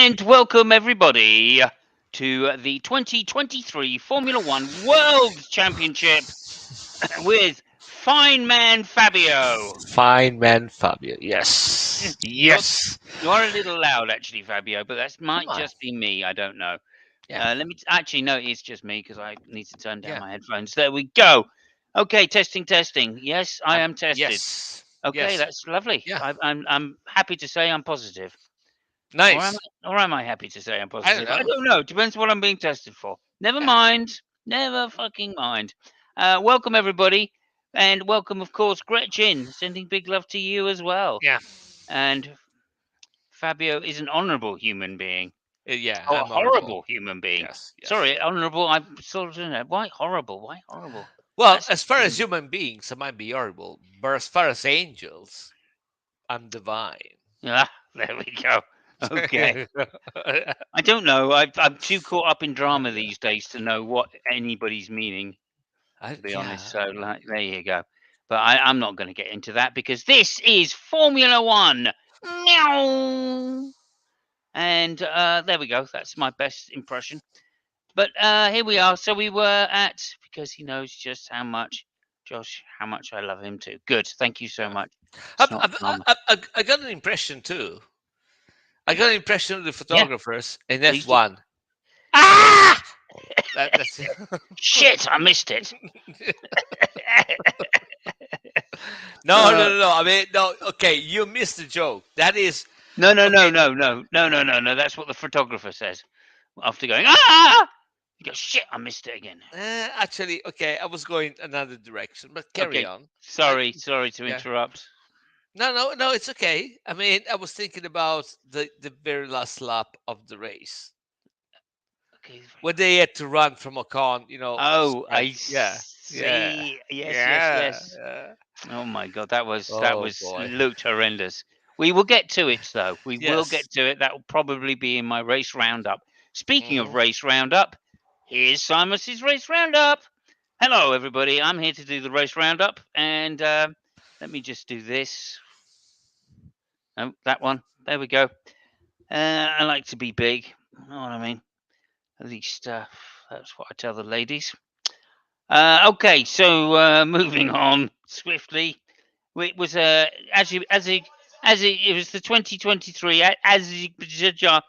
And welcome everybody to the 2023 Formula One World Championship with Fine Man Fabio. Fine man, Fabio. Yes. Yes. You are a little loud, actually, Fabio, but that might Am I? just be me. I don't know. Yeah. Let me actually no, it's just me because I need to turn down Yeah. my headphones. There we go. Okay, testing. Yes, I am tested. Yes. Okay, Yes. that's lovely. Yeah. I'm happy to say I'm positive. Nice. Or am I happy to say I'm I don't positive? I know. don't know. Depends what I'm being tested for. Never Yeah. mind. Never fucking mind. Welcome everybody, and welcome, of course, Gretchen. Sending big love to you as well. Yeah. And Fabio is an honourable human being. Yeah. Oh, a I'm honorable. horrible human being. Yes. Yes. Sorry, honourable. I'm sort of doing that. Why horrible? Why horrible? Well, That's as far as human beings, I might be horrible, but as far as angels, I'm divine. ah, there we go. Okay. I don't know. I'm too caught up in drama these days to know what anybody's meaning, to be honest. So, like, there you go. But I'm not going to get into that because this is Formula One. Meow. And there we go. That's my best impression. But here we are. So we were at, because he knows just how much, Josh, how much I love him too. Good. Thank you so much. It's not drama. I got an impression too. I got an impression of the Yeah. photographers in Please do. F1. Ah! That's Shit, I missed it. No. I mean, no. Okay, you missed the joke. That is No. okay. That's what the photographer says after going, ah! You go, shit, I missed it again. Actually, okay, I was going another direction, but carry Okay, on. sorry to Yeah. interrupt. No, it's okay. I mean, I was thinking about the very last lap of the race Okay. when they had to run from Ocon. Oh, spread. I Yeah, yeah, see. Yes. yeah. Oh my god, that was Oh boy. looked horrendous. We will get to it though. We will Yes. get to it. That will probably be in my race roundup. Speaking of Mhm. race roundup, here's Simus's race roundup. Hello, everybody. I'm here to do the race roundup, and let me just do this. Oh, that one. There we go. I like to be big. You know what I mean? At least that's what I tell the ladies. Okay, so moving on swiftly. It was it was the 2023 Azerbaijan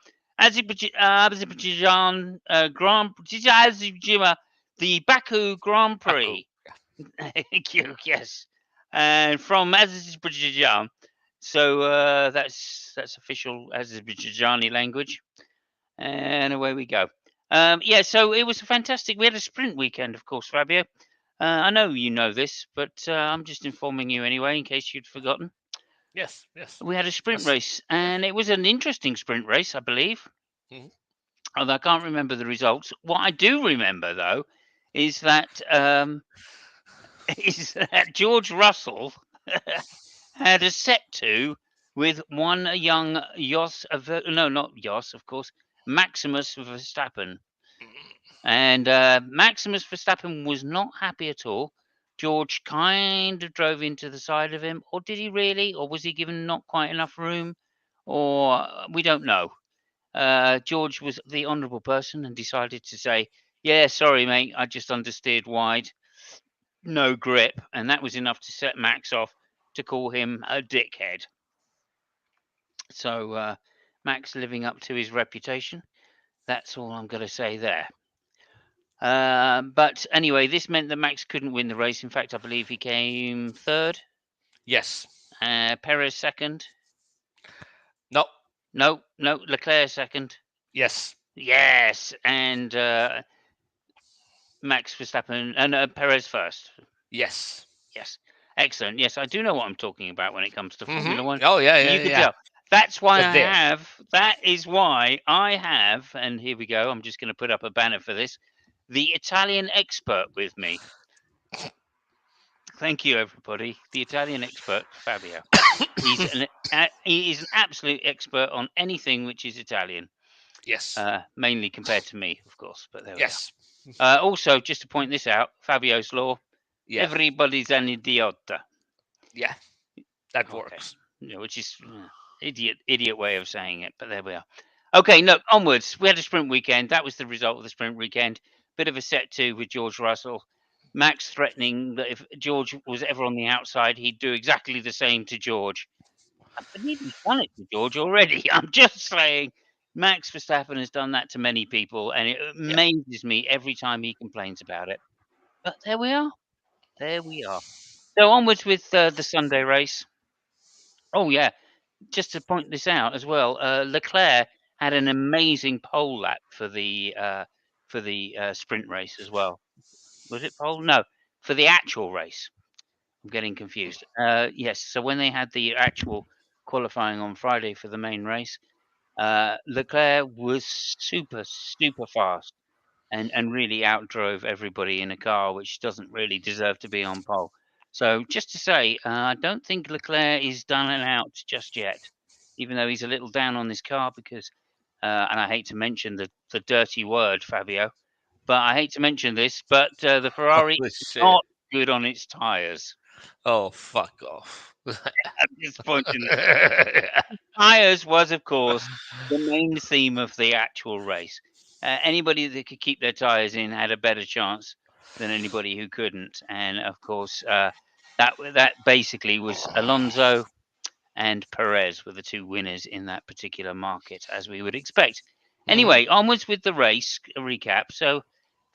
Grand the Baku Grand Baku. Prix. Thank you. Yes, and from Azerbaijan. So that's official Azerbaijani language, and away we go. Yeah, so it was fantastic. We had a sprint weekend, of course, Fabio. I know you know this, but I'm just informing you anyway, in case you'd forgotten. Yes. We had a sprint Yes. race, and it was an interesting sprint race, I believe. Mhm. Although I can't remember the results. What I do remember, though, is that George Russell had a set to with one young not Jos, of course, Maximus Verstappen. And Maximus Verstappen was not happy at all. George kind of drove into the side of him, or did he really? Or was he given not quite enough room? Or we don't know. George was the honourable person and decided to say, yeah, sorry, mate, I just understeered wide. No grip. And that was enough to set Max off to call him a dickhead. So Max living up to his reputation. That's all I'm going to say there. But anyway, this meant that Max couldn't win the race. In fact, I believe he came third. Yes. Perez second. No. No, Leclerc second. Yes. Yes, and Max Verstappen and Perez first. Yes. Yes, excellent. Yes, I do know what I'm talking about when it comes to Formula One. Oh yeah. You can tell. That's why You're I there. have. That is why I have. And here we go. I'm just going to put up a banner for this. The Italian expert with me. Thank you, everybody. The Italian expert, Fabio. He is an absolute expert on anything which is Italian. Yes. Mainly compared to me, of course. But there we Yes. are. Also, just to point this out, Fabio's law. Yeah. Everybody's an idiota. Yeah. That works. Which is idiot way of saying it. But there we are. Okay, no, onwards. We had a sprint weekend. That was the result of the sprint weekend. Bit of a set two with George Russell. Max threatening that if George was ever on the outside, he'd do exactly the same to George. I believe he's done it to George already. I'm just saying, Max Verstappen has done that to many people, and it Yeah. amazes me every time he complains about it. But there we are. There we are. So onwards with the Sunday race. Oh yeah, just to point this out as well, Leclerc had an amazing pole lap for the sprint race as well. Was it pole? No, for the actual race. I'm getting confused. Yes, so when they had the actual qualifying on Friday for the main race, Leclerc was super fast and really outdrove everybody in a car which doesn't really deserve to be on pole. So just to say, I don't think Leclerc is done and out just yet, even though he's a little down on this car because, and I hate to mention the dirty word, Fabio, but I hate to mention this, but the Ferrari Holy is shit. not good on its tyres. Oh, fuck off. At this point in tyres was, of course, the main theme of the actual race. Anybody that could keep their tyres in had a better chance than anybody who couldn't. And of course, that basically was Alonso and Perez were the two winners in that particular market, as we would expect. Mhm. Anyway, onwards with the race recap. So,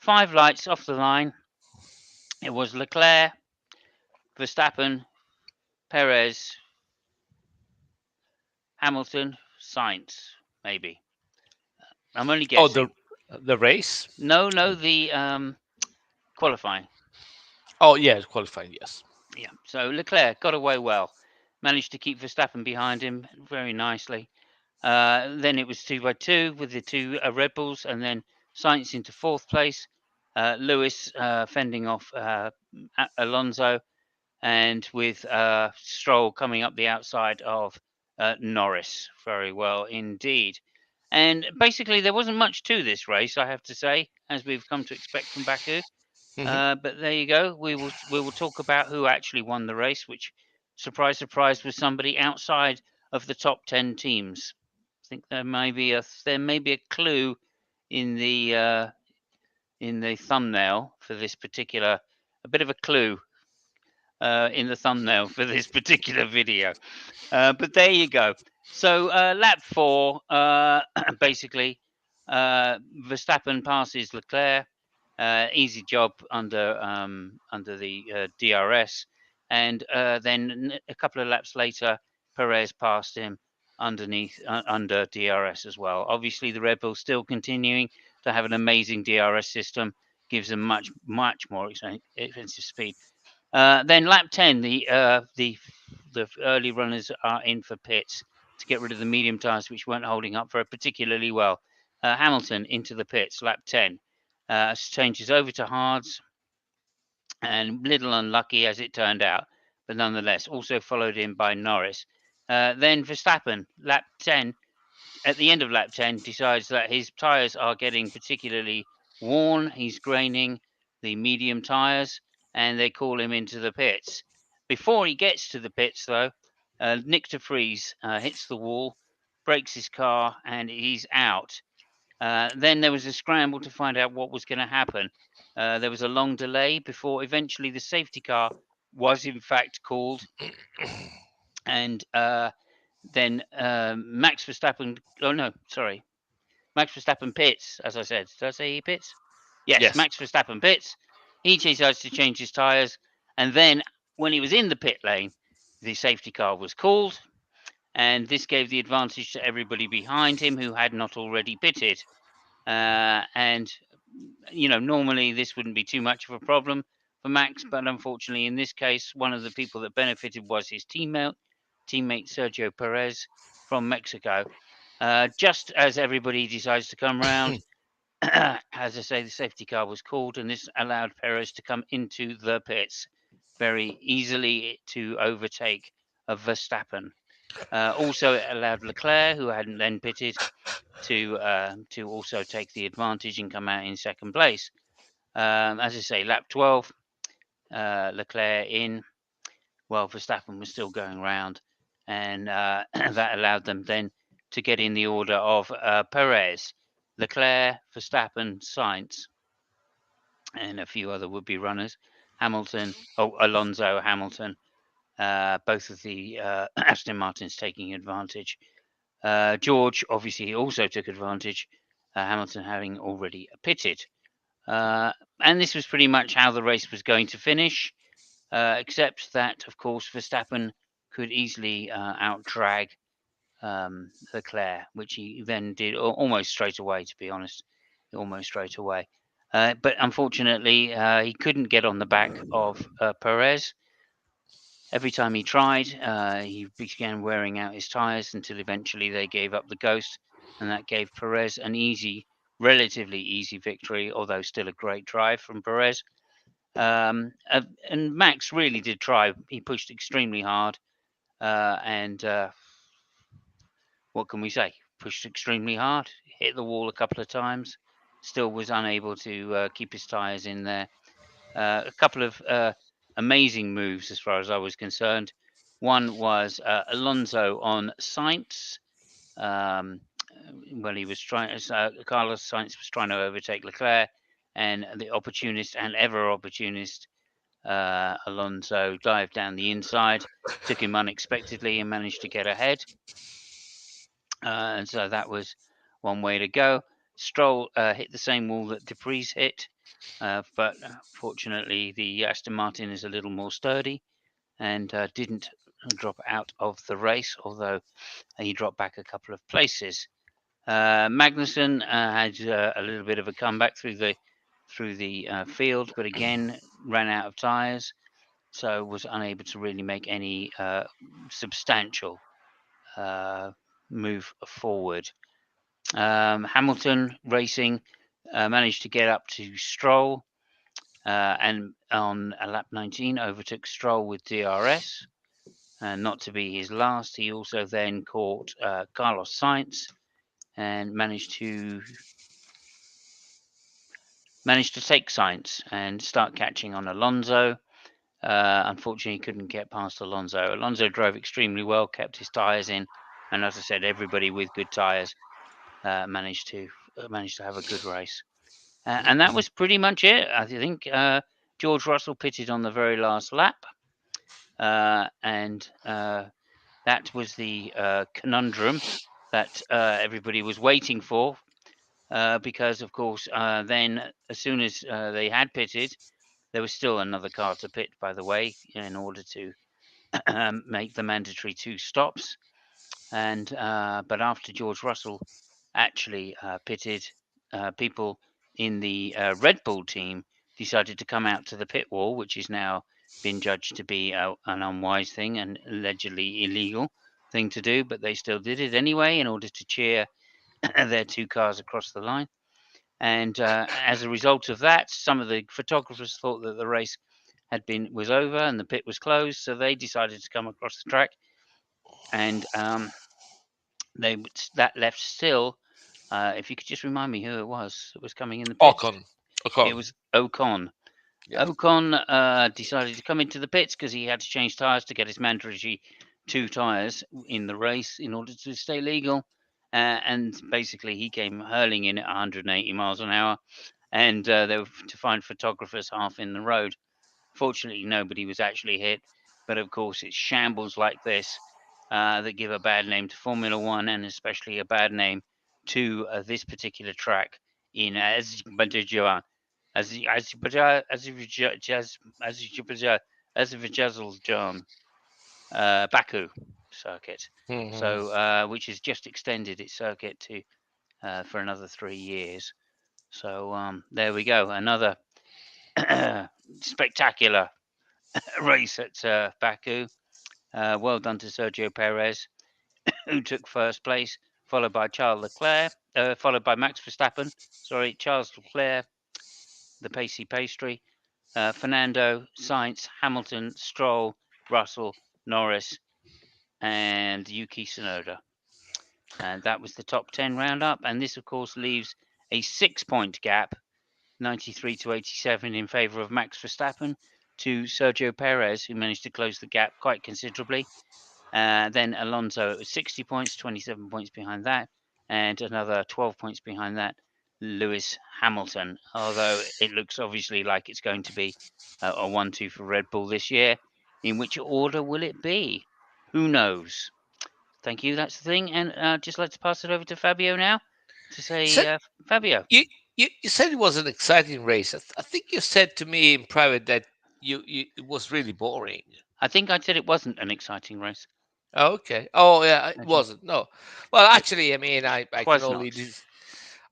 5 lights off the line. It was Leclerc, Verstappen, Perez, Hamilton, Sainz, maybe. I'm only Oh, guessing. the race? No, the qualifying. Oh, yeah, qualifying, yes. Yeah. So Leclerc got away well, managed to keep Verstappen behind him very nicely. Then it was 2 by 2 with the two Red Bulls, and then Sainz into fourth place. Lewis fending off Alonso, and with Stroll coming up the outside of Norris very well indeed. And basically, there wasn't much to this race, I have to say, as we've come to expect from Baku. Mhm. But there you go. We will talk about who actually won the race, which, surprise, surprise, was somebody outside of the top 10 teams. I think there may be a clue in the thumbnail for this particular, a bit of a clue in the thumbnail for this particular video. But there you go. So lap 4, basically, Verstappen passes Leclerc. Easy job under the DRS, and then a couple of laps later, Perez passed him under DRS as well. Obviously, the Red Bull still continuing to have an amazing DRS system, gives them much more expensive speed. Then lap 10, the early runners are in for pits to get rid of the medium tyres, which weren't holding up very particularly well. Hamilton into the pits, lap 10. Changes over to hards, and little unlucky as it turned out, but nonetheless, also followed in by Norris. Then Verstappen, lap 10, at the end of lap 10, decides that his tyres are getting particularly worn. He's graining the medium tyres, and they call him into the pits. Before he gets to the pits, though, Nick de Vries hits the wall, breaks his car, and he's out. Then there was a scramble to find out what was going to happen. There was a long delay before eventually the safety car was in fact called, and then Max Verstappen. Oh no, sorry, Max Verstappen pits. As I said, did I say he pits? Yes, Yes. Max Verstappen pits. He decides to change his tyres, and then when he was in the pit lane, the safety car was called, and this gave the advantage to everybody behind him who had not already pitted. And normally this wouldn't be too much of a problem for Max, but unfortunately in this case, one of the people that benefited was his teammate Sergio Perez from Mexico. Just as everybody decides to come round, as I say, the safety car was called, and this allowed Perez to come into the pits very easily to overtake Verstappen. Also, it allowed Leclerc, who hadn't then pitted, to also take the advantage and come out in second place. As I say, lap 12, Leclerc in, while Verstappen was still going round, and that allowed them then to get in the order of Perez, Leclerc, Verstappen, Sainz, and a few other would-be runners. Alonso, Hamilton, both of the Aston Martins taking advantage. George obviously also took advantage, Hamilton having already pitted. And this was pretty much how the race was going to finish, except that, of course, Verstappen could easily outdrag Leclerc, which he then did almost straight away, to be honest, almost straight away. But unfortunately, he couldn't get on the back of Perez. Every time he tried, he began wearing out his tyres until eventually they gave up the ghost, and that gave Perez an relatively easy victory, although still a great drive from Perez. And Max really did try. He pushed extremely hard, and what can we say? Pushed extremely hard, hit the wall a couple of times, still was unable to keep his tyres in there. A couple of amazing moves as far as I was concerned. One was Alonso on Sainz. When he was trying, Carlos Sainz was trying to overtake Leclerc, and the opportunist and ever opportunist Alonso dived down the inside, took him unexpectedly, and managed to get ahead. And so that was one way to go. Stroll hit the same wall that Prix hit, but fortunately the Aston Martin is a little more sturdy and didn't drop out of the race, although he dropped back a couple of places. Magnussen had a little bit of a comeback through the field, but again ran out of tyres, so was unable to really make any substantial move forward. Hamilton Racing managed to get up to Stroll, and on lap 19 overtook Stroll with DRS. Not to be his last, he also then caught Carlos Sainz and managed to take Sainz and start catching on Alonso. Unfortunately, he couldn't get past Alonso. Alonso drove extremely well, kept his tyres in, and as I said, everybody with good tyres managed to have a good race. And that was pretty much it. I think George Russell pitted on the very last lap, and that was the conundrum that everybody was waiting for, because, of course, then as soon as they had pitted, there was still another car to pit, by the way, in order to make the mandatory 2 stops. And but after George Russell actually pitted, people in the Red Bull team decided to come out to the pit wall, which is now been judged to be an unwise thing and allegedly illegal thing to do, but they still did it anyway in order to cheer their 2 cars across the line. And as a result of that, some of the photographers thought that the race was over and the pit was closed, so they decided to come across the track, and that left still. If you could just remind me who it was that was coming in the pit. It was Ocon. Yeah. Ocon decided to come into the pits because he had to change tyres to get his mandatory 2 tyres in the race in order to stay legal. And basically, he came hurling in at 180 miles an hour, and they were to find photographers half in the road. Fortunately, nobody was actually hit, but of course, it's shambles like this that give a bad name to Formula One, and especially a bad name to this particular track in Azerbaijan, Baku circuit. Mm-hmm. So, which has just extended its circuit to for another 3 years. So there we go, another spectacular race at Baku. Well done to Sergio Perez, who took first place, followed by followed by Max Verstappen. Sorry, Charles Leclerc, the pacey pastry. Fernando, Sainz, Hamilton, Stroll, Russell, Norris, and Yuki Tsunoda. And that was the top 10 roundup. And this, of course, leaves a 6-point gap, 93 to 87, in favour of Max Verstappen, to Sergio Perez, who managed to close the gap quite considerably. Then Alonso 60 points, 27 points behind that, and another 12 points behind that, Lewis Hamilton. Although it looks obviously like it's going to be a 1-2 for Red Bull this year. In which order will it be? Who knows? Thank you. That's the thing. And just let's pass it over to Fabio now to So say, Fabio, you said it was an exciting race. I think you said to me in private that you it was really boring. I think I said it wasn't an exciting race. Oh, okay. Oh yeah, it Okay. wasn't. No. Well, It actually, I mean, I can was only not.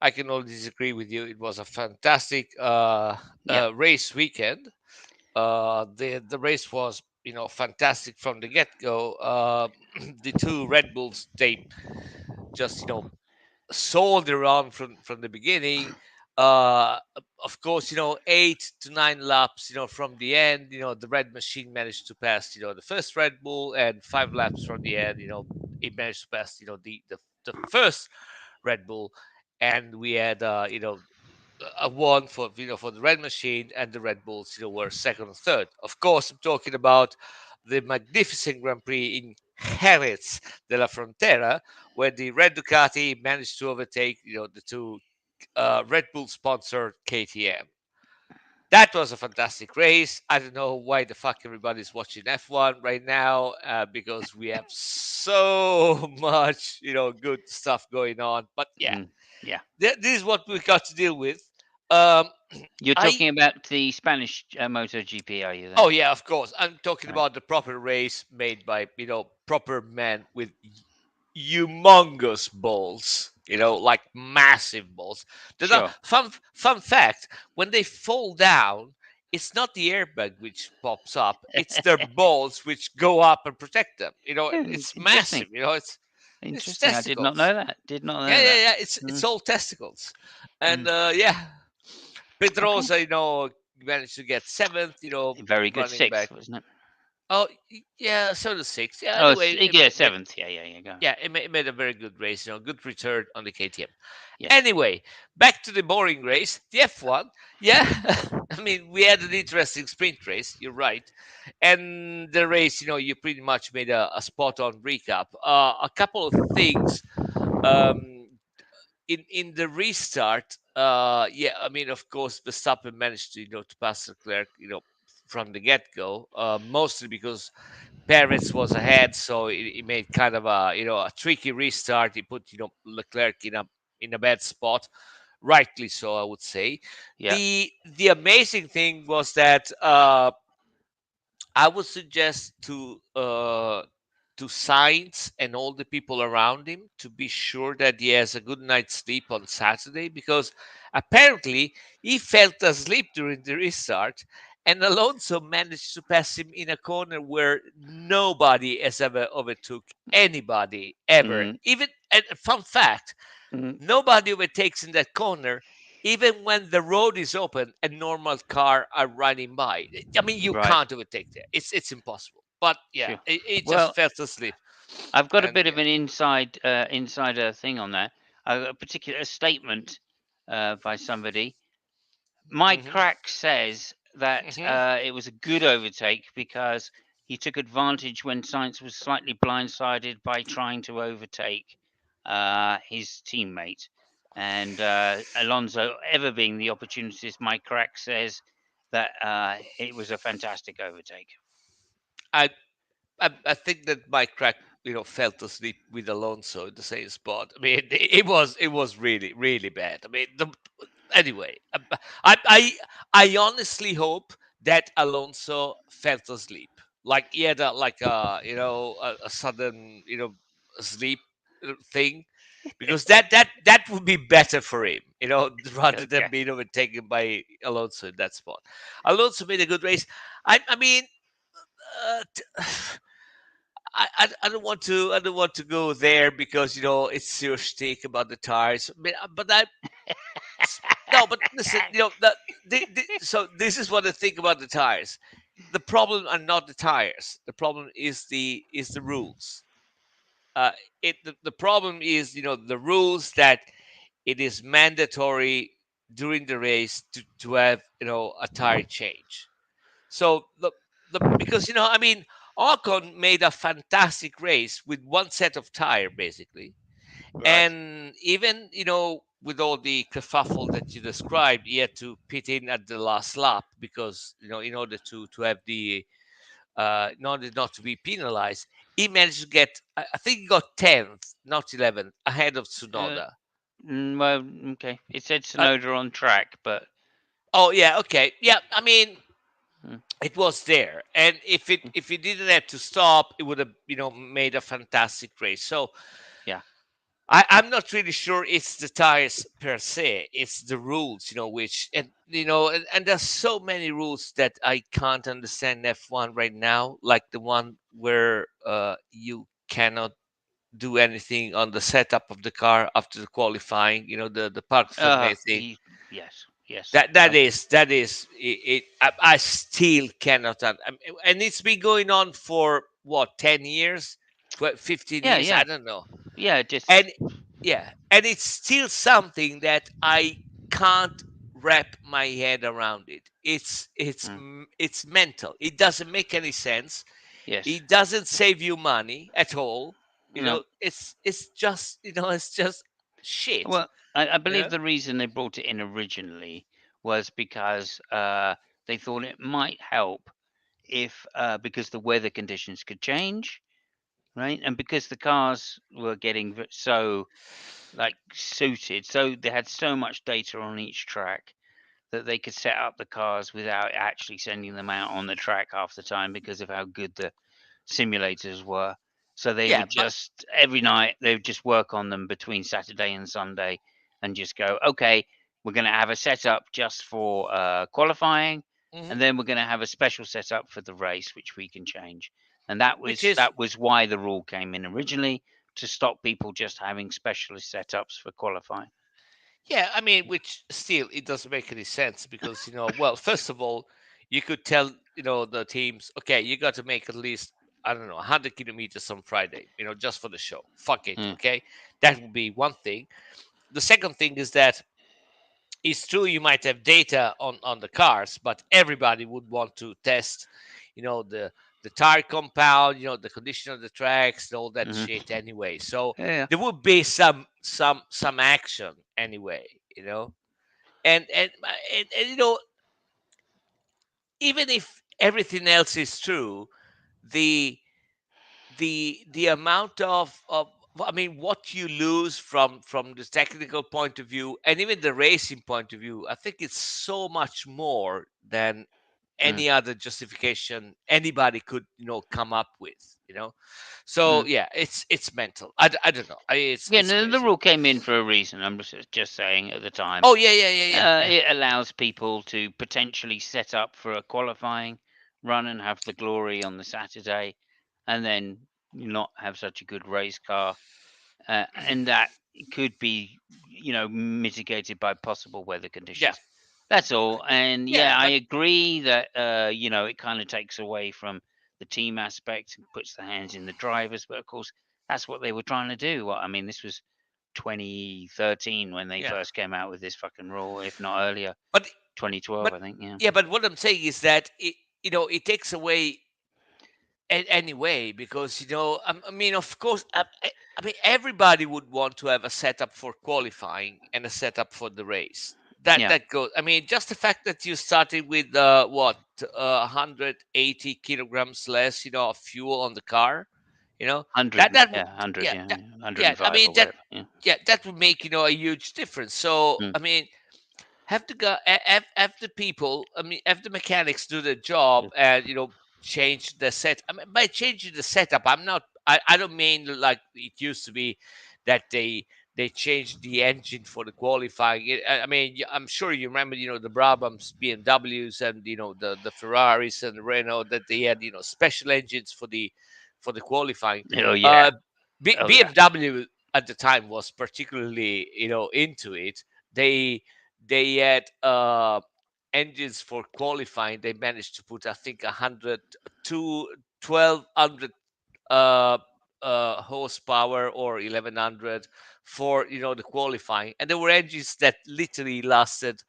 I can only disagree with you. It was a fantastic Yeah. race weekend. The race was fantastic from the get go. The two Red Bulls, they just soldier on from the beginning. Uh, of course, 8 to 9 laps, from the end, the Red Machine managed to pass, the first Red Bull, and 5 laps from the end, it managed to pass, the first Red Bull, and we had, a one for the Red Machine, and the Red Bulls, were second and third. Of course, I'm talking about the magnificent Grand Prix in Jerez de la Frontera, where the Red Ducati managed to overtake, the two Red Bull sponsored KTM. That was a fantastic race. I don't know why the fuck everybody's watching F1 right now, because we have so much, good stuff going on. But yeah, Mm, yeah. this is what we got to deal with. Um, You're I talking about the Spanish MotoGP, are you then? Oh yeah, of course. I'm talking Right. about the proper race made by proper men with humongous balls. Like massive balls. Sure. Fun fact: when they fall down, it's not the airbag which pops up; it's their balls which go up and protect them. It's Interesting. massive. It's Interesting. I did not testicles. know that. Did not Yeah, know yeah, that. yeah. It's Mm, all testicles, and mm. yeah, Okay. Pedrosa, managed to get seventh. Very good Running sixth, back. wasn't it? Oh, yeah, 7-6. Yeah, Oh, anyway, yeah, seventh. Yeah, yeah, yeah. Go. yeah, it made a very good race. Good return on the KTM. Yes. Anyway, back to the boring race, the F1. Yeah, I mean, we had an interesting sprint race. You're right, and the race, you pretty much made a spot on recap. A couple of things. Um, in the restart, yeah, I mean, of course, Verstappen managed to to pass Leclerc, from the get go, mostly because Perez was ahead, so it made kind of a tricky restart. He put Leclerc in a bad spot, rightly so, I would say. Yeah. The amazing thing was that I would suggest to Sainz and all the people around him to be sure that he has a good night's sleep on Saturday, because apparently he felt asleep during the restart, and Alonso managed to pass him in a corner where nobody has ever overtook anybody ever. Mm, Even, and fun fact, mm, nobody overtakes in that corner, even when the road is open and normal car are running by. I mean, you right. can't overtake there. It's impossible. But yeah, Sure. it just Well, fell asleep. I've got a And bit of yeah. an insider thing on that. A particular statement by somebody. Mike Hmm. Crack says that Hmm. it was a good overtake because he took advantage when Sainz was slightly blindsided by trying to overtake his teammate. And Alonso, ever being the opportunist, Mike Crack says that it was a fantastic overtake. I, I think that Mike Crack fell asleep with Alonso in the same spot. I mean, it was really really bad. I mean, anyway, I honestly hope that Alonso fell asleep. Like he had a sudden sleep thing, because that would be better for him, rather than Okay. being overtaken by Alonso in that spot. Alonso made a good race. I mean, uh, t- I don't want to go there, because it's your shtick about the tires. But no, but listen, so this is what I think about the tires. The problem are not the tires. The problem is the rules. Uh, the problem is the rules that it is mandatory during the race to have a tire change. So because I mean, Ocon made a fantastic race with one set of tire, basically. Right. And even, with all the kerfuffle that you described, he had to pit in at the last lap because, in order to have the, in order not to be penalized, he managed to get, I think he got 10th, not 11th, ahead of Uh, Tsunoda. well, okay. It said Uh, Sonoda on track, but oh, yeah, okay. Yeah, I mean, mm, it was there. And if it didn't have to stop, it would have, made a fantastic race. So yeah. I'm not really sure it's the tires per se. It's the rules, which, and there's so many rules that I can't understand in F1 right now, like the one where you cannot do anything on the setup of the car after the qualifying, the parc fermé thing. Yes, yes. That is it. I still cannot, and it's been going on for what, 10 years, 12, 15 Yeah, years, yeah, I don't know. yeah. Just And yeah, and it's still something that I can't wrap my head around it. mm, It's mental. It doesn't make any sense. yes. It doesn't save you money at all. No. It's just shit. Well, I You believe know? the reason they brought it in originally was because they thought it might help if because the weather conditions could change, right? And because the cars were getting so like suited, so they had so much data on each track that they could set up the cars without actually sending them out on the track half the time because of how good the simulators were. So they Yeah, would but just every night they would just work on them between Saturday and Sunday, and just go, okay, we're going to have a setup just for qualifying, mhm, and then we're going to have a special setup for the race, which we can change. And that which was is that was why the rule came in originally, to stop people just having specialist setups for qualifying. Yeah, I mean, which still it doesn't make any sense because well, first of all, you could tell the teams, okay, you got to make at least, I don't know, 100 kilometers on Friday, just for the show. Fuck it, Mm, okay, that would be one thing. The second thing is that it's true you might have data on the cars, but everybody would want to test, the tire compound, the condition of the tracks, all that hmm. shit anyway. So Yeah, there would be some action anyway, you know and even if everything else is true, the the amount of I mean, what you lose from the technical point of view and even the racing point of view, I think it's so much more than mm, any other justification anybody could come up with. So mm. yeah, it's mental. I don't know. Yeah. It's The crazy. rule came in for a reason. I'm just saying at the time. Oh yeah, yeah, yeah, yeah, yeah. It allows people to potentially set up for a qualifying run and have the glory on the Saturday, and then not have such a good race car, and that could be, mitigated by possible weather Yeah, conditions. That's all. And yeah, yeah, I but agree that it kind of takes away from the team aspect and puts the hands in the drivers. But of course, that's what they were trying to do. Well, I mean, this was 2013 when they yeah, first came out with this fucking rule, if not earlier. but 2012, but I think. Yeah. yeah, but what I'm saying is that it takes away anyway because I mean, of course, I mean, everybody would want to have a setup for qualifying and a setup for the race. That Yeah. that goes. I mean, just the fact that you started with what 180 kilograms less, of fuel on the car, you know 100. that would, Yeah. 100. yeah, Yeah. that, Yeah, yeah. I 105 mean or that, whatever. Yeah. yeah, that would make a huge difference. So Mm. I mean, have the people, I mean, have the mechanics do the job Yeah. and change the set. I mean, by changing the setup, I don't mean like it used to be that they changed the engine for the qualifying. I mean, I'm sure you remember, the Brabhams, BMWs, and the Ferraris and the Renault, that they had special engines for the qualifying. Oh yeah. Uh, Oh yeah. BMW at the time was particularly into it. They had engines for qualifying. They managed to put, I think, 100 to 1200 uh, horsepower or 1100 for the qualifying, and there were engines that literally lasted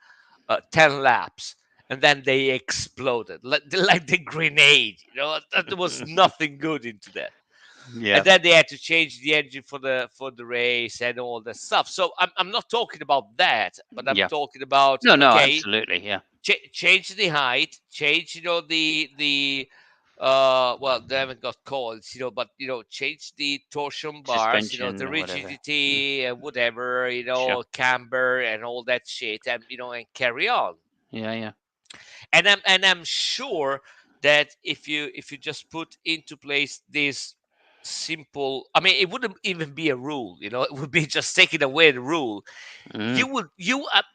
10 laps. and then they exploded like the grenade. There was nothing good into that. Yeah. And then they had to change the engine for the race and all that stuff. So I'm not talking about that, but I'm Yeah. talking about, No, no, okay, absolutely. Yeah. change the height, change the well, they haven't got coils, but change the torsion bars, the Suspension or whatever. rigidity and whatever, Sure. camber and all that shit, and and carry on. Yeah, yeah. And I'm sure that if you just put into place this simple, I mean, it wouldn't even be a rule, it would be just taking away the rule. Mm,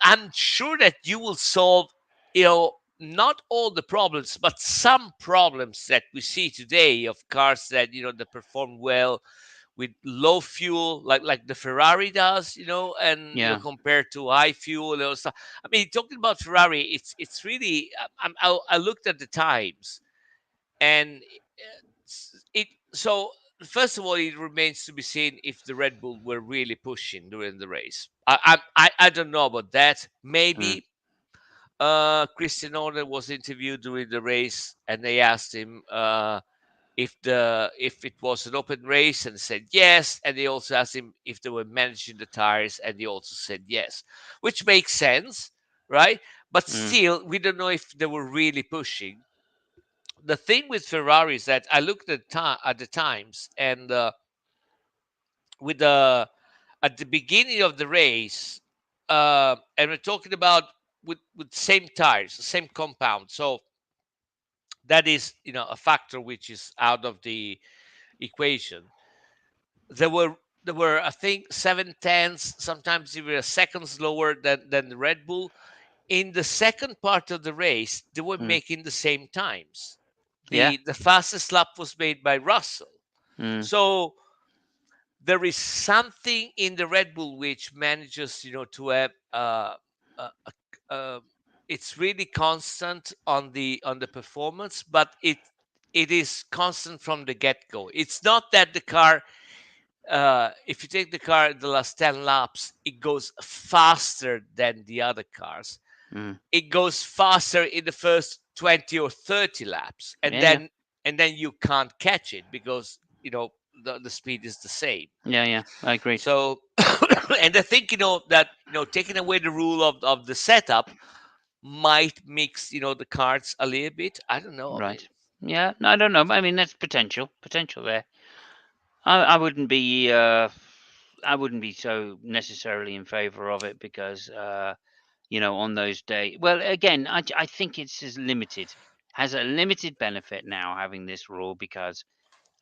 I'm sure that you will solve, not all the problems, but some problems that we see today of cars that that perform well with low fuel, like the Ferrari does, and yeah. compared to high fuel or stuff. I mean, talking about Ferrari, it's really. I looked at the times, and it. So first of all, it remains to be seen if the Red Bull were really pushing during the race. I don't know about that. Mm, Maybe Christian Horner was interviewed during the race, and they asked him if it was an open race, and said yes. And they also asked him if they were managing the tires, and he also said yes, which makes sense, right? But mm, still, we don't know if they were really pushing. The thing with Ferrari is that I looked at the times, and with the at the beginning of the race, and we're talking about with same tires, same compound. So that is, a factor which is out of the equation. There were, I think, 7 tenths, sometimes even a second slower than the Red Bull. In the second part of the race, they were mm. making the same times. Yeah. The fastest lap was made by Russell. Mm, So there is something in the Red Bull which manages, to have uh, uh, it's really constant on the performance, but it is constant from the get go. It's not that the car, if you take the car the last 10 laps, it goes faster than the other cars. mm. It goes faster in the first 20 or 30 laps, and Yeah, yeah. then you can't catch it because the speed is the same. Yeah, yeah. I agreed. So and I think that taking away the rule of the setup might mix the cards a little bit. I don't know. I mean, Right. Yeah. No, I don't know. I mean, that's potential there. I wouldn't be. I wouldn't be so necessarily in favour of it because on those days. Well, again, I think it's as limited, has a limited benefit now having this rule because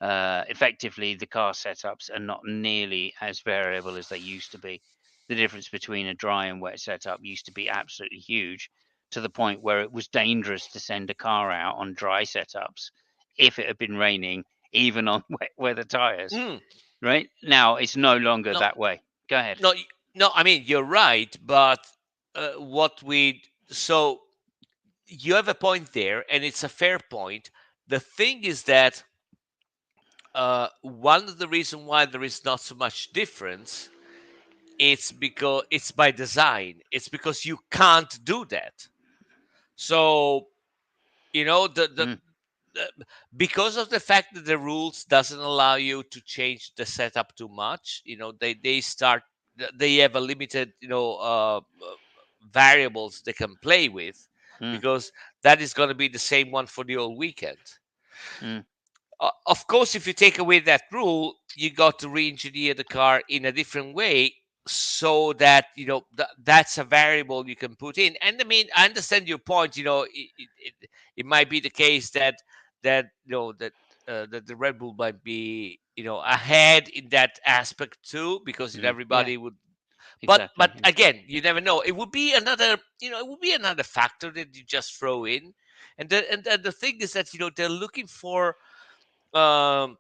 effectively the car setups are not nearly as variable as they used to be. The difference between a dry and wet setup used to be absolutely huge, to the point where it was dangerous to send a car out on dry setups if it had been raining, even on wet weather tyres. mm, Right now, it's no longer no, that way. Go ahead. no, no. I mean, you're right, but what we so you have a point there, and it's a fair point. The thing is that one of the reasons why there is not so much difference, it's because it's by design. It's because you can't do that. So the Mm, because of the fact that the rules doesn't allow you to change the setup too much. They have a limited variables they can play with, mm, because that is going to be the same one for the whole weekend. mm, Of course, if you take away that rule, you got to re-engineer the car in a different way, so that that's a variable you can put in. And I mean, I understand your point. It might be the case that the Red Bull might be ahead in that aspect too, because yeah, everybody would. But exactly. Yeah. again, you never know. It would be another factor that you just throw in. And the thing is that they're looking for um,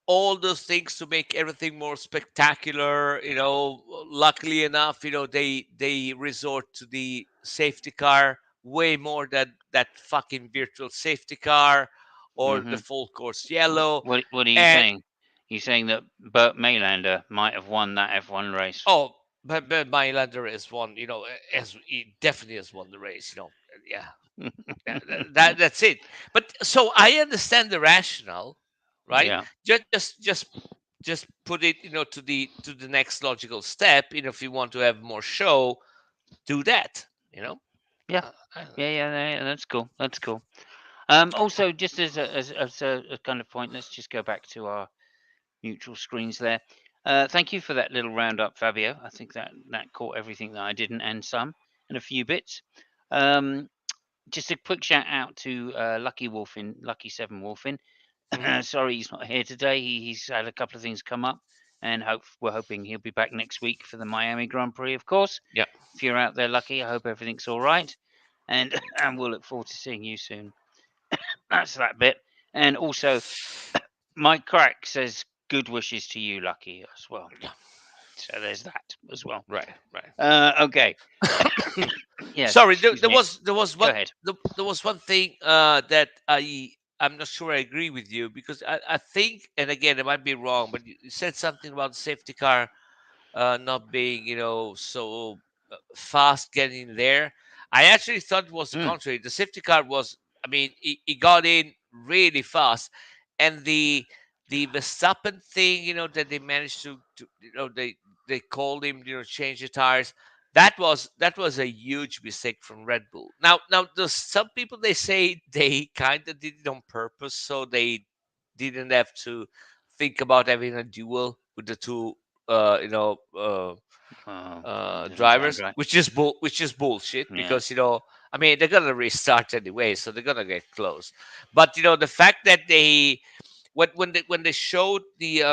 all those things to make everything more spectacular. Luckily enough, they resort to the safety car way more than that fucking virtual safety car or the Hmm. full course yellow. What are you And saying? You saying that Burt Maylander might have won that F1 race? oh, but Mylander has won. As he definitely has won the race. Yeah, that's it. But so I understand the rationale, right? Yeah, Just put it, to the next logical step. If you want to have more show, do that. yeah, I don't know. yeah. That's cool. That's cool. Also, just as a kind of point, let's just go back to our neutral screens there. Thank you for that little roundup, Fabio. I think that caught everything that I didn't, and some, and a few bits. Um, just a quick shout out to Lucky Wolfin, Lucky Seven Wolfin. Mhm. Sorry he's not here today. He's had a couple of things come up, and we're hoping he'll be back next week for the Miami Grand Prix, of course. Yeah. If you're out there, Lucky, I hope everything's all right, and and we'll look forward to seeing you soon. That's that bit. And also, Mike Crack says good wishes to you, Lucky, as well. Yeah. So there's that as well. Right. Right. Okay. Yes, Sorry, there, excuse there me. was there was Go one ahead. there was one thing that I'm not sure I agree with you, because I think, and again, I might be wrong, but you said something about the safety car not being, so fast getting there. I actually thought it was the Mm, contrary. The safety car was, I mean, he got in really fast, and the Verstappen thing, that they managed to they called him, change the tires. That was a huge mistake from Red Bull. Now, there's some people, they say they kind of did it on purpose, so they didn't have to think about having a duel with the two uh, you know, uh, sound drivers, right. which is bullshit, Yeah. because I mean, they're gonna restart anyway, so they're gonna get close. But the fact that they when they showed the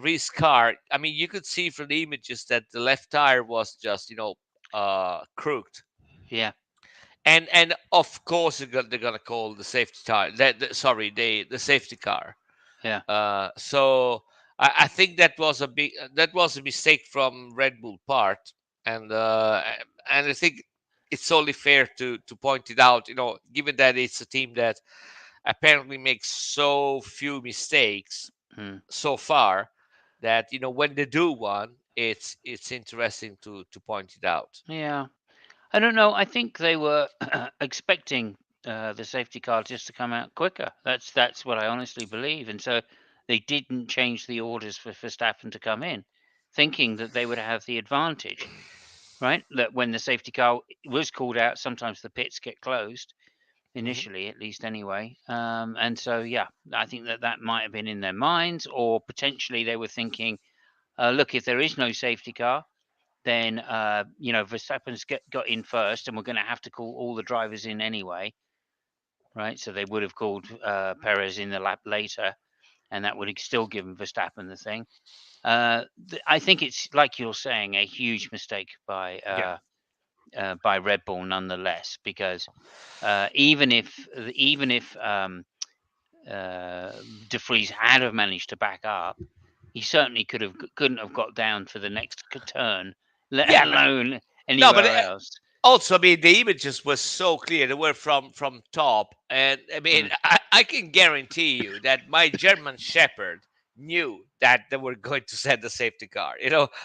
race car, I mean, you could see from the images that the left tire was just crooked, Yeah. and of course they're gonna call the safety tire, sorry, the safety car. Yeah. So I think that was a mistake from Red Bull part, and I think it's only fair to point it out. Given that it's a team that apparently makes so few mistakes Mm. so far, that when they do one, it's interesting to point it out. Yeah. I don't know. I think they were expecting the safety car just to come out quicker. That's what I honestly believe, and so they didn't change the orders for Verstappen to come in, thinking that they would have the advantage. Right? That when the safety car was called out, sometimes the pits get closed Mhm. initially, at least anyway. And so, yeah, I think that might have been in their minds, or potentially they were thinking, look, if there is no safety car, then Verstappen's got in first, and we're going to have to call all the drivers in anyway, right? So they would have called Perez in the lap later, and that would have still given Verstappen the thing. I think it's like you're saying, a huge mistake Yeah. by Red Bull, nonetheless, because even if De Vries had have managed to back up, he certainly couldn't have got down for the next turn, let Yeah, but alone no, but anywhere else. also, I mean, the images were so clear. They were from top, and I mean, Mm. I can guarantee you that my German Shepherd knew that they were going to send the safety car.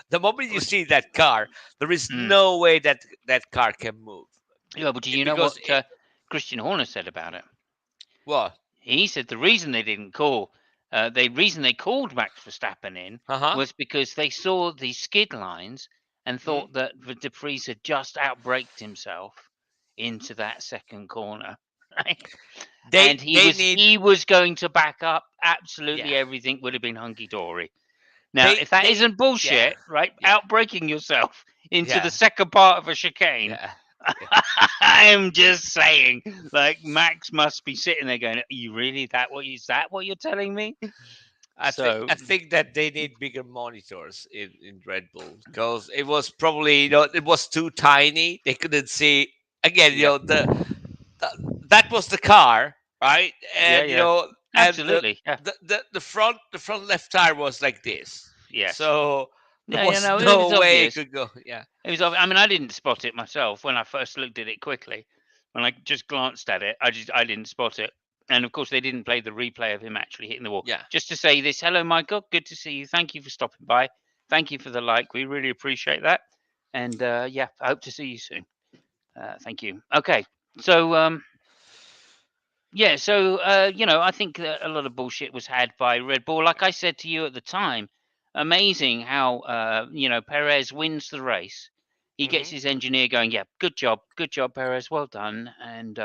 The moment you see that car, there is Mm. no way that car can move. Yeah, but do you know Because what Christian Horner said about it? what? He said the reason they didn't call, the reason they called Max Verstappen in Uh huh. was because they saw the skid lines and Hmm. thought that De Vries had just outbraked himself into that second corner, right? They And they need he was going to back up. yeah. Absolutely everything would have been hunky dory. Now, They if that they isn't yeah bullshit, right? yeah Outbreaking yourself into the yeah second part of a chicane. yeah yeah. I'm just saying, like Max must be sitting there going, "Are you really is that what you're telling me?" So, I think that they need bigger monitors in Red Bull, because it was probably, it was too tiny. They couldn't see again. yep, The, that was the car, right? yeah, And yeah, the, absolutely, yeah, the front left tire was like this, yes, so there yeah, was it was no way it obvious. could go. Yeah, It was. I mean, I didn't spot it myself when I first looked at it quickly. When I just glanced at it, I didn't spot it. And of course, they didn't play the replay of him actually hitting the wall. yeah. Just to say this, hello, Michael. Good to see you. Thank you for stopping by. Thank you for the like. We really appreciate that. And yeah, I hope to see you soon. Thank you. Okay, so yeah, so I think that a lot of bullshit was had by Red Bull. Like I said to you at the time, amazing how Perez wins the race. He gets Hmm. his engineer going. Yeah, good job, Perez. Well done. And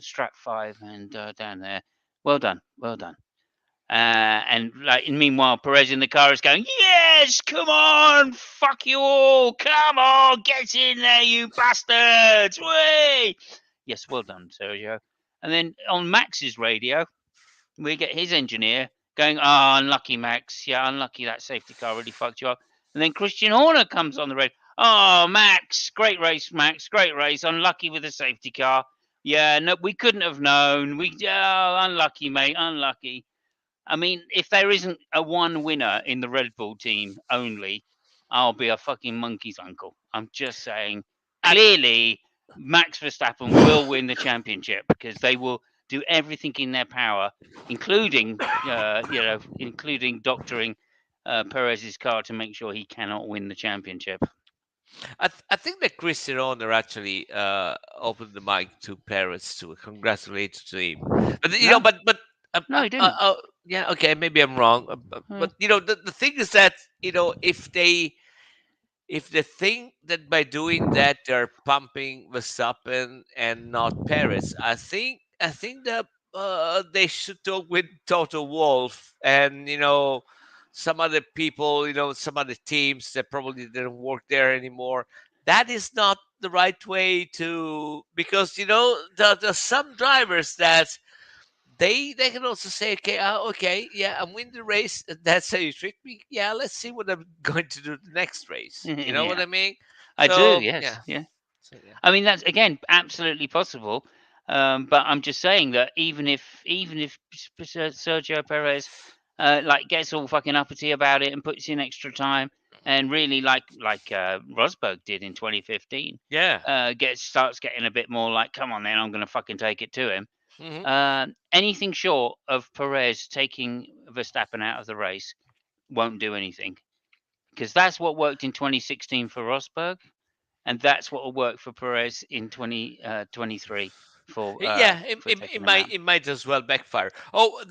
strap 5 and down there. Well done, well done. And like, meanwhile, Perez in the car is going, "Yes, come on, fuck you all, come on, get in there, you bastards!" Way, yes, well done, Sergio. And then on Max's radio, we get his engineer going, "Oh, unlucky, Max. Yeah, unlucky. That safety car really fucked you up." And then Christian Horner comes on the radio. "Oh, Max, great race, Max, great race. Unlucky with the safety car. Yeah, no, we couldn't have known. Unlucky, mate, unlucky." I mean, if there isn't a one winner in the Red Bull team only, I'll be a fucking monkey's uncle. I'm just saying. I, Clearly, Max Verstappen will win the championship because they will do everything in their power, including doctoring Perez's car to make sure he cannot win the championship. I think that Christian Horner actually opened the mic to Perez to congratulate to him, but No, uh, no, uh, he uh, didn't. uh, yeah, okay, maybe I'm wrong, Uh, but the thing is that if they think that by doing that they're pumping Verstappen and not Perez, I think that they should talk with Toto Wolff and some other people, some other teams that probably didn't work there anymore. That is not the right way to, because there's some drivers that they can also say, okay, okay, yeah, I'm winning the race. That's how you treat me. Yeah, let's see what I'm going to do the next race. You know what yeah, I mean? I do. So Yes, yeah, yeah. so yeah. I mean, that's again absolutely possible. But I'm just saying that even if Sergio Perez like gets all fucking uppity about it and puts in extra time and really like Rosberg did in 2015, Yeah. starts getting a bit more like, come on then, I'm going to fucking take it to him. Hmm. Anything short of Perez taking Verstappen out of the race won't do anything because that's what worked in 2016 for Rosberg, and that's what will work for Perez in 2023 Yeah, for taking them out. it might as well backfire. Oh,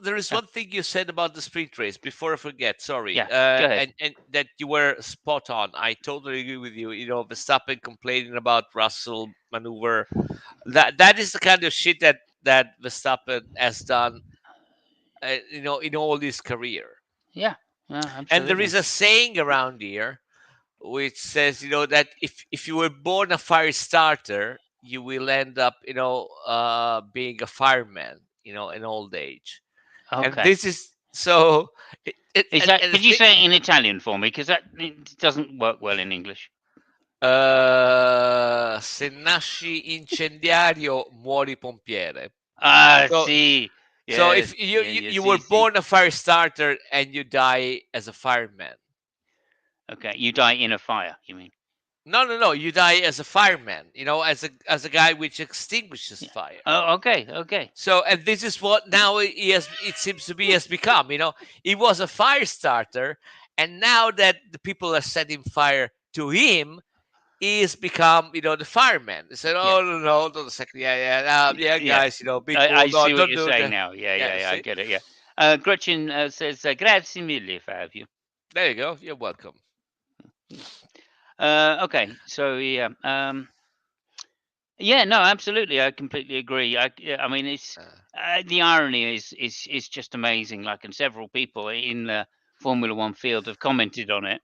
there is Uh, one thing you said about the sprint race before I forget. Sorry, yeah, go ahead. and that you were spot on. I totally agree with you. Verstappen complaining about Russell maneuver. That is the kind of shit that Verstappen has done. In all his career. Yeah, And there is absolutely. a saying around here which says, that if you were born a fire starter, you will end up, being a fireman, in old age. And Okay. this is so. Is And that? the Could you thing, say it in Italian for me? Because that it doesn't work well in English. se nasci incendiario, muori pompiere. Ah, So, see. so Yes, if you, yeah, you yeah, you were see, see. born a fire starter and you die as a fireman. Okay, you die in a fire. You mean? No, no, no. You die as a fireman. As a guy which extinguishes Yeah. fire. Oh, okay, okay. So, and this is what now he has. It seems to be has become. He was a fire starter, and now that the people are setting fire to him, he has become, the fireman. They said, Yeah, "Oh no, no, hold on a second. Yeah, yeah, yeah, yeah. guys. Be I cool. No, see what don't you're do saying that." now. Yeah, Yeah, yeah, you yeah. I see. get it. Yeah. Gretchen says, "Grazie mille, Fabio." There you go. You're welcome. Okay, so yeah, yeah, no, absolutely, I completely agree. I mean, it's Uh, the irony is just amazing. Like, and several people in the Formula One field have commented on it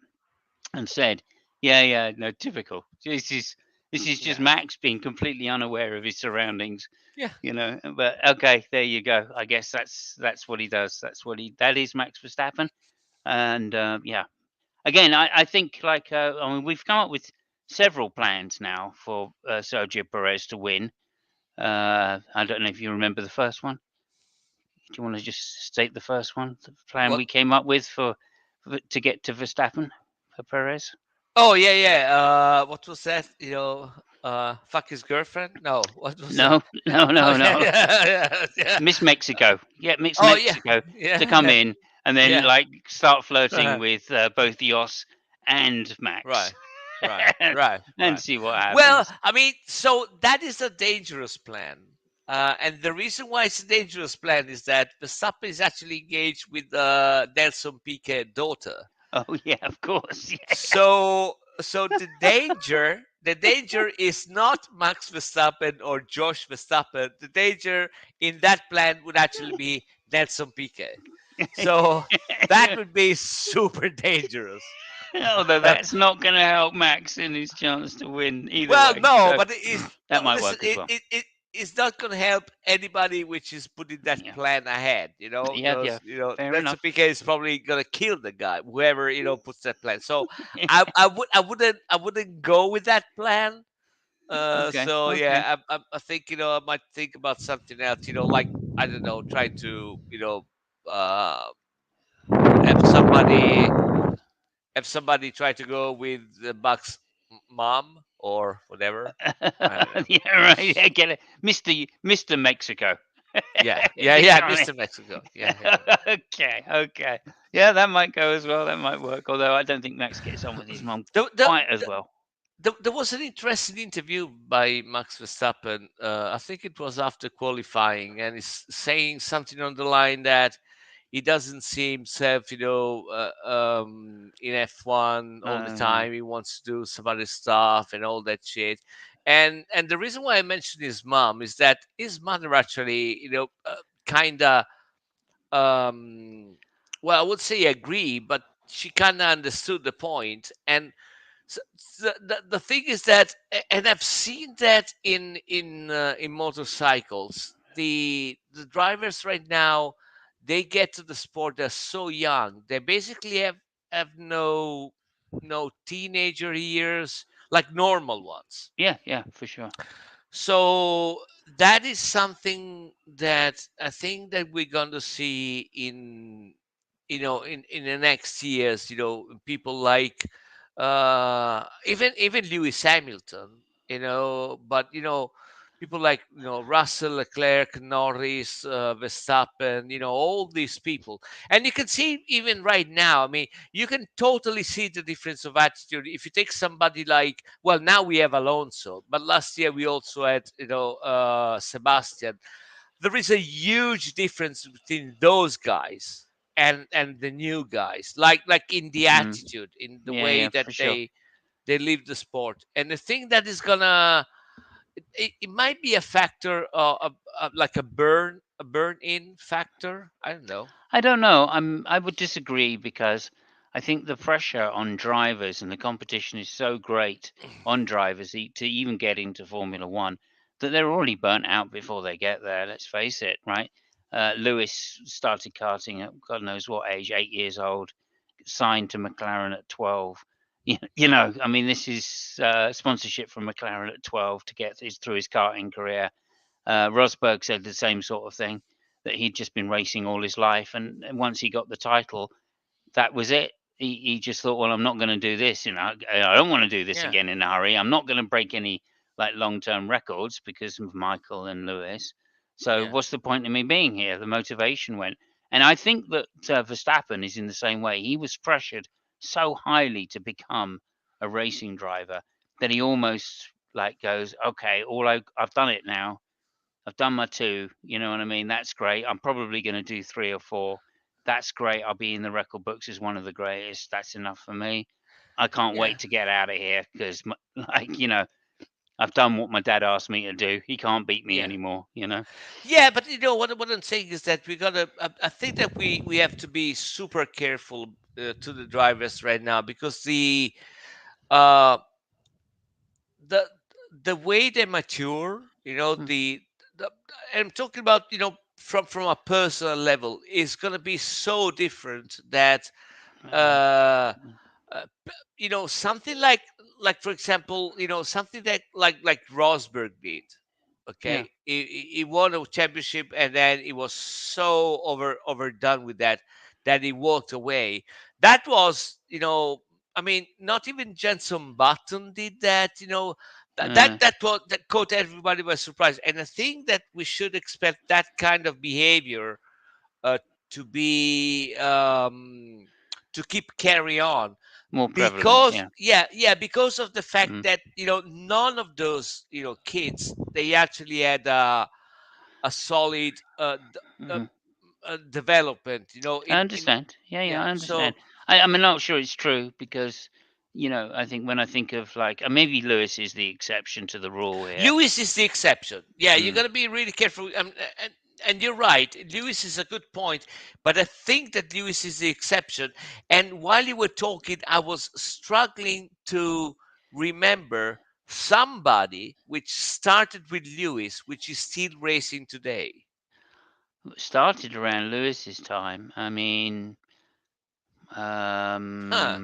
and said, "Yeah, yeah, no, typical. This is just yeah, Max being completely unaware of his surroundings." yeah. But okay, there you go. I guess that's what he does. That is Max Verstappen, and yeah, again, I think I mean we've come up with several plans now for Sergio Perez to win. I don't know if you remember the first one. Do you want to just state the first one, the plan What? we came up with to get to Verstappen for Perez? Oh yeah, yeah. What was that? Fuck his girlfriend? No, what was that? No, no, Oh no, yeah, no. yeah, yeah, yeah. Miss Mexico. Yeah, Miss Oh yeah, Mexico to come yeah. in. and then Yeah. like start flirting with both Jos and Max, Right. Right. Right. and Right. see what Well, happens. I mean, so that is a dangerous plan. And the reason why it's a dangerous plan is that Verstappen is actually engaged with Nelson Piquet's daughter. Oh yeah, of course. Yeah. So the danger is not Max Verstappen or Josh Verstappen. The danger in that plan would actually be Nelson Piquet. So that would be super dangerous. Although that's not going to help Max in his chance to win either Well, way. no, So but it is that no. might Listen, work as well. it's not going to help anybody which is putting that Yeah, plan ahead. yeah, yeah. Because Fair Nelson enough. Piquet is probably going to kill the guy, whoever puts that plan. So I wouldn't go with that plan. Okay, So okay. yeah, I think I might think about something else. Like I don't know, try to uh, have somebody try to go with the Bucks mom or whatever. I don't know. Yeah, right. Yeah, get it, Mister Mexico. Yeah, yeah, Be yeah, honest. Mr. Mexico. Yeah, yeah. Okay, okay. Yeah, that might go as well. That might work. Although I don't think Max gets on with his mum The, the, quite as the, well. there was an interesting interview by Max Verstappen. I think it was after qualifying, and he's saying something on the line that he doesn't see himself, in F1 all the Yeah. time. He wants to do some other stuff and all that shit. And the reason why I mentioned his mom is that his mother actually, kind of, um, well, I would say agree, but she kind of understood the point. And the thing is that, and I've seen that in motorcycles, the drivers right now, they get to the sport, they're so young, they basically have no teenager years like normal ones. Yeah, yeah, for sure. So that is something that I think that we're going to see in the next years. People like even Lewis Hamilton. But people like Russell, Leclerc, Norris, Verstappen. All these people, and you can see even right now. I mean, you can totally see the difference of attitude if you take somebody like, well, now we have Alonso, but last year we also had Sebastian. There is a huge difference between those guys and the new guys, like in the Mm. attitude, in the Yeah, way yeah, that for sure. they live the sport. And the thing that is gonna it might be a factor, like a burn in factor. I don't know. I don't know. I would disagree because I think the pressure on drivers and the competition is so great on drivers to even get into Formula One that they're already burnt out before they get there. Let's face it, right? Lewis started karting at God knows what age, 8 years old, signed to McLaren at 12. I mean, this is sponsorship from McLaren at 12 to get through his karting career. Rosberg said the same sort of thing, that he'd just been racing all his life, and once he got the title, that was it. He just thought, well, I'm not going to do this. I don't want to do this Yeah, again in a hurry. I'm not going to break any like long-term records because of Michael and Lewis. So yeah, what's the point of me being here? The motivation went, and I think that Verstappen is in the same way. He was pressured so highly to become a racing driver that he almost like goes, okay, I've done it now. I've done my two. You know what I mean? That's great. I'm probably going to do three or four. That's great. I'll be in the record books as one of the greatest. That's enough for me. I can't yeah, wait to get out of here because, I've done what my dad asked me to do. He can't beat me yeah. anymore. Yeah, but what I'm saying is that we gotta. I think that we have to be super careful to the drivers right now, because uh the the way they mature, Mm, the I'm talking about, from a personal level, is gonna be so different that uh, uh mm, something like for example, something that like Rosberg did. yeah. Okay, he won a championship, and then he was so overdone with that he walked away. That was, I mean, not even Jenson Button did that. that that Uh, that, was, that caught everybody by surprise. And I think that we should expect that kind of behavior to be to keep carry on, More prevalent. because Yeah. because of the fact Mm, that none of those kids, they actually had a solid mhm. development, I in understand. Yeah, yeah, yeah. I So understand. I'm not sure it's true because, I think when I think of like, maybe Lewis is the exception to the rule here. Lewis is the exception. Yeah, you got Mm. to be really careful. And you're right. Lewis is a good point, but I think that Lewis is the exception. And while you were talking, I was struggling to remember somebody which started with Lewis, which is still racing today. Started around Lewis's time. I mean, Huh.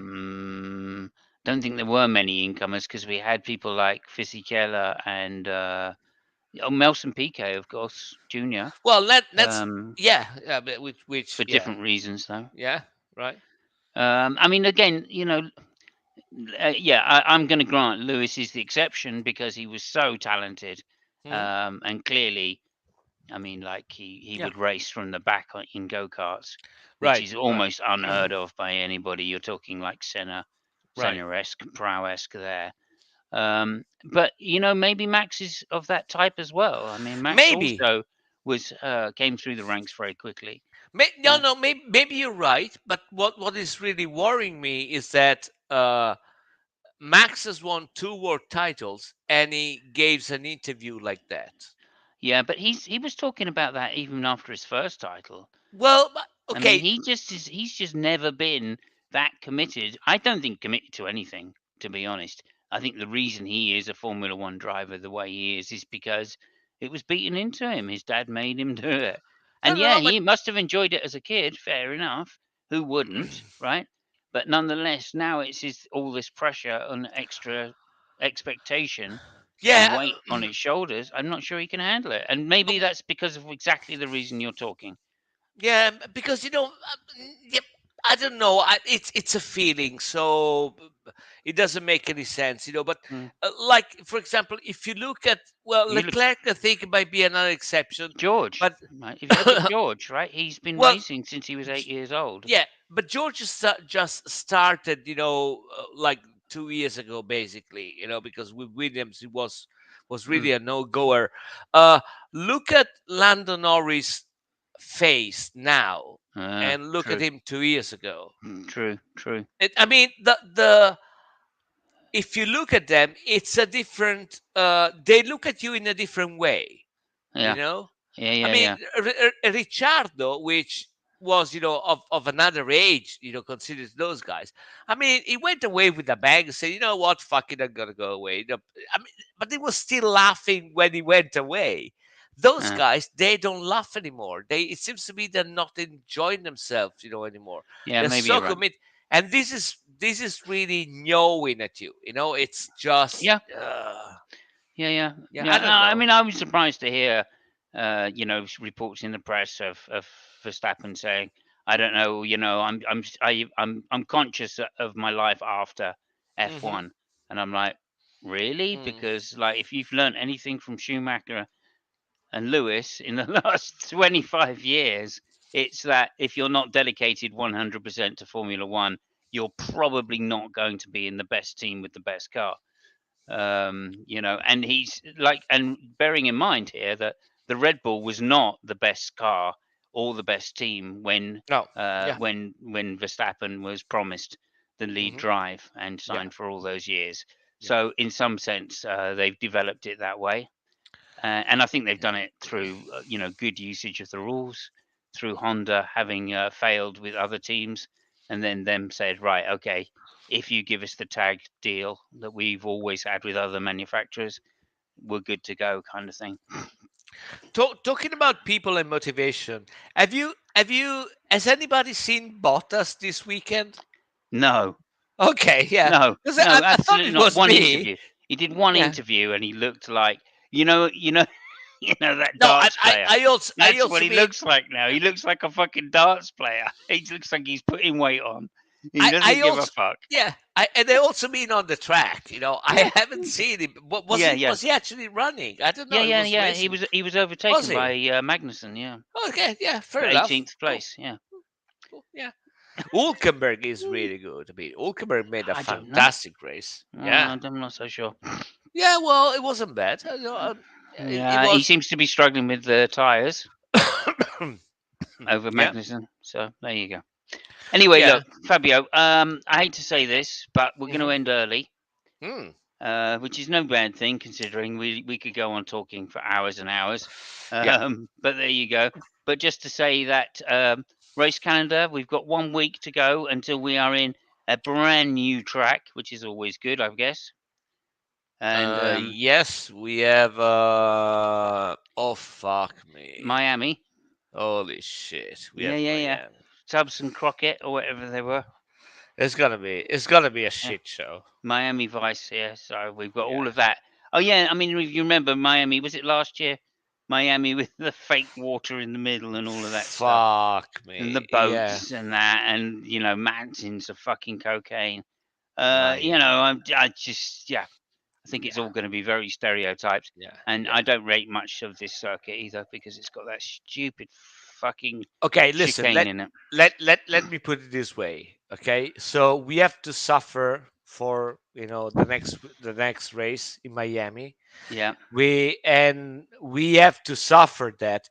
don't think there were many incomers because we had people like Fisichella and Melson Piquet, of course, Junior. Well, let's Um, but which for different reasons, though. yeah, right. I mean, again, yeah, I'm going to grant Lewis is the exception because he was so talented, Hmm. and clearly, I mean, like he Yeah, would race from the back in go karts, which right, is right, almost unheard of by anybody. You're talking like right. Senna-esque, Prow-esque there. But maybe Max is of that type as well. I mean, Max Maybe. also was came through the ranks very quickly. No, Uh, no, maybe you're right. But what is really worrying me is that Max has won two world titles, and he gives an interview like that. yeah, but he was talking about that even after his first title. Well, I mean, okay. he's just never been that committed. I don't think committed to anything, to be honest. I think the reason he is a Formula One driver the way he is because it was beaten into him. His dad made him do it. No, And no, yeah, no, but he must have enjoyed it as a kid, fair enough. Who wouldn't, right? But nonetheless, now it's all this pressure and extra expectation and yeah. weight on his shoulders. I'm not sure he can handle it. And maybe that's because of exactly the reason you're talking. Yeah, because yeah, I don't know. It's a feeling, so it doesn't make any sense, But Mm. like, for example, if you look at, well, You look Leclerc, I think might be another exception, George, but right? If you look at George, right, he's been well, racing since he was J- 8 years old. yeah, but George just started, like 2 years ago, basically, because with Williams it was Mm. really a no goer. Look at Lando Norris' face now, and look at True, him 2 years ago. true, true. I mean, the if you look at them, it's a different. They look at you in a different way, you Yeah, know. yeah, I yeah, mean, yeah. Ricciardo, which was, of another age, considered those guys. I mean, he went away with a bang and said, "You know what, fuck it, I'm gonna go away." I mean, but he was still laughing when he went away. Those Uh, guys, they don't laugh anymore. It seems to me they're not enjoying themselves, anymore. yeah, They're maybe so you're right. committed, and this is really knowing at you. It's just, Yeah, yeah, yeah, yeah. I yeah. No, don't I know. mean, I was surprised to hear, reports in the press of Verstappen saying, "I don't know, I'm conscious of my life after Hmm. F1," and I'm like, really? Mm. Because like, if you've learned anything from Schumacher and Lewis in the last 25 years, it's that if you're not dedicated 100% to Formula One, you're probably not going to be in the best team with the best car. And he's like, and bearing in mind here that the Red Bull was not the best car or the best team when No. uh, Yeah. when when Verstappen was promised the lead Hmm. drive and Yeah. signed for all those years. Yeah. So in some sense, they've developed it that way. And I think they've done it through, good usage of the rules, through Honda having failed with other teams, and then them said, right, okay, if you give us the tag deal that we've always had with other manufacturers, we're good to go, kind of thing. Talking about people and motivation, has anybody seen Bottas this weekend? No, Okay, yeah, no, because no, I thought absolutely it not. was One me. interview. He did one Yeah. interview, and he looked like, you know, you know, that No, I darts I, player. I also I That's what also he mean, looks like now. He looks like a fucking darts player. He looks like he's putting weight on. He I doesn't give a also, fuck. yeah, and I also mean on the track. I Yeah, haven't seen him. yeah, yeah, Was he actually running? I don't know. yeah, He yeah, was yeah. racing. He was Was overtaken by he? Magnussen. Yeah, Okay, yeah, for fair enough. 18th Cool, place. Yeah, cool, yeah. Hulkenberg is really good. I mean, Hulkenberg made a I don't know. fantastic race. Yeah, I'm not so sure. yeah. Well, it wasn't bad. It Yeah, he was. seems to be struggling with the tyres over Yeah, Magnussen. So there you go. Anyway, yeah. look, Fabio. I hate to say this, but we're going to Hmm. end early, Mm. which is no bad thing considering we could go on talking for hours and hours. Yeah. But there you go. But just to say that race calendar, we've got 1 week to go until we are in a brand new track, which is always good, I guess. And Yes, we have. Oh fuck me! Miami. Holy shit! We Yeah, have yeah, yeah. Miami. Tubbs and Crockett or whatever they were. It's gonna be a Yeah. shit show. Miami Vice, yeah. So we've got all Yeah. of that. Oh yeah, I mean, if you remember Miami, was it last year? Miami with the fake water in the middle and all of that stuff, Fuck and the me. Yeah. boats and that, and mountains of fucking cocaine. Miami. I just, yeah, I think it's Yeah. all going to be very stereotyped, Yeah. and Yeah. I don't rate much of this circuit either because it's got that stupid fucking Okay, listen. chicane in it. Let me put it this way. Okay, so we have to suffer for the next race in Miami. Yeah, We have to suffer that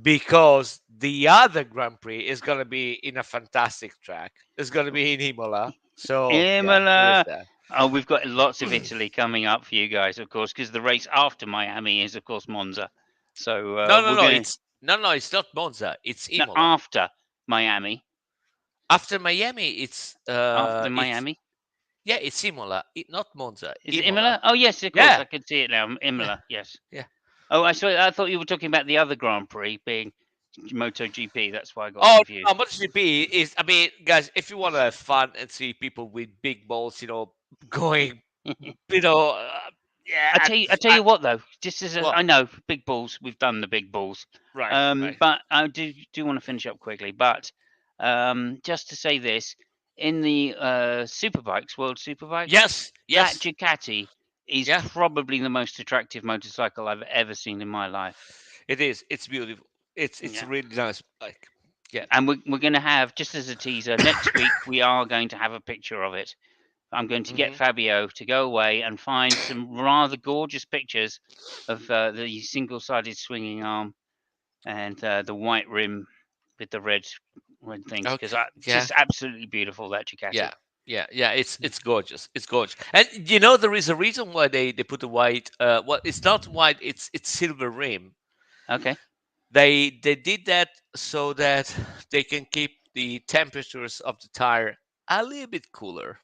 because the other Grand Prix is gonna be in a fantastic track. It's gonna be in Imola. So yeah, there is Imola. that. Oh, we've got lots of Italy coming up for you guys, of course, because the race after Miami is, of course, Monza. So No, no, we're no. going It's no, no. It's not Monza. It's to Imola. Miami. After Miami, After it's Miami, yeah, it's Imola. Not Monza. is it Imola. Imola? Oh yes, of course, Yeah, I can see it now. yeah, Imola, yes. yeah. Oh, I thought you were talking about the other Grand Prix being MotoGP. That's why I got Oh, no, confused. MotoGP is. I mean, guys, if you want to have fun and see people with big balls, going, you know, yeah, I tell you what though, just well, I know big balls, we've done the big balls, right, right. but I do want to finish up quickly. But just to say this, in the Superbikes, World Superbikes, Yes, that yes, Ducati is yeah. probably the most attractive motorcycle I've ever seen in my life. It is. It's beautiful. It's a Yeah. really nice bike. Yeah. And we're going to have, just as a teaser, next week we are going to have a picture of it. I'm going to get Hmm. Fabio to go away and find some rather gorgeous pictures of the single-sided swinging arm and the white rim with the red things because Okay. Yeah. just absolutely beautiful, that Ducati. Yeah. Yeah. Yeah. It's gorgeous. It's gorgeous. And there is a reason why they put a white. Well, it's not white. It's silver rim. Okay. They did that so that they can keep the temperatures of the tire a little bit cooler.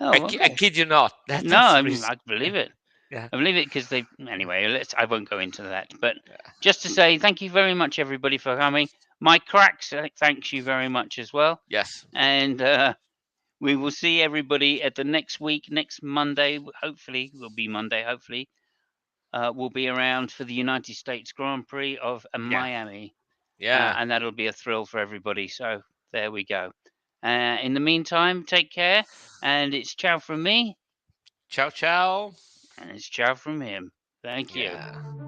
Oh, I okay. kid you not. No, That's the reason. I Yeah. believe it. Yeah. I believe it because they. Anyway, I won't go into that. But Yeah. just to say, thank you very much, everybody, for coming. Mike Cracks, thanks you very much as well. Yes. And we will see everybody at the next week, next Monday. Hopefully, will be Monday. Hopefully, we'll be around for the United States Grand Prix of Yeah. Miami, Yeah. and that'll be a thrill for everybody. So there we go. In the meantime, take care, and it's ciao from me, Ciao, ciao. and it's ciao from him. Thank you. Yeah.